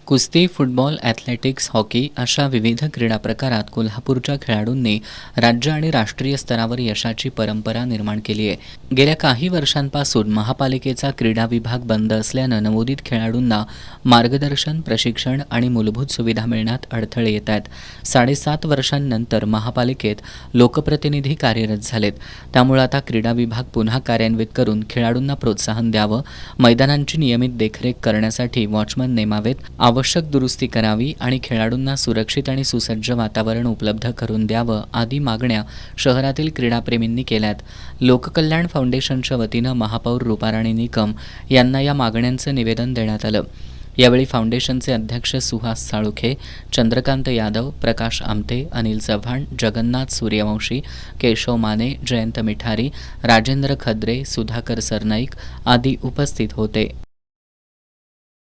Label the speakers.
Speaker 1: कुस्ती, football, athletics, hockey अशा विविध क्रीडा प्रकारात कोल्हापूरच्या खेळाडूंनी राज्य आणि राष्ट्रीय स्तरावर यशाची परंपरा निर्माण केली आहे. गेल्या काही वर्षांपासून महापालिकेचा क्रीडा विभाग बंद असल्यानं नवोदित खेळाडूंना मार्गदर्शन, प्रशिक्षण आणि मूलभूत सुविधा मिळण्यात अडथळे येत आहेत. 7.5 वर्षांनंतर महापालिकेत लोकप्रतिनिधी कार्यरत झालेत. त्यामुळे आता क्रीडा विभाग पुन्हा कार्यान्वित करून खेळाडूंना प्रोत्साहन द्यावं, मैदानांची नियमित देखरेख करण्यासाठी वॉचमन नेमावेत, आवश्यक दुरुस्ती करावी आणि खेळाडूंना सुरक्षित आणि सुसज्ज वातावरण उपलब्ध करून द्यावं आदी मागण्या शहरातील क्रीडाप्रेमींनी केल्यात. लोककल्याण फाउंडेशनच्या वतीनं महापौर रूपाराणी निकम यांना या मागण्यांचं निवेदन देण्यात आलं. यावेळी फाउंडेशनचे अध्यक्ष सुहास साळुखे, चंद्रकांत यादव, प्रकाश आमटे, अनिल चव्हाण, जगन्नाथ सूर्यवंशी, केशव माने, जयंत मिठारी, राजेंद्र खद्रे, सुधाकर सरनाईक आदी उपस्थित होते.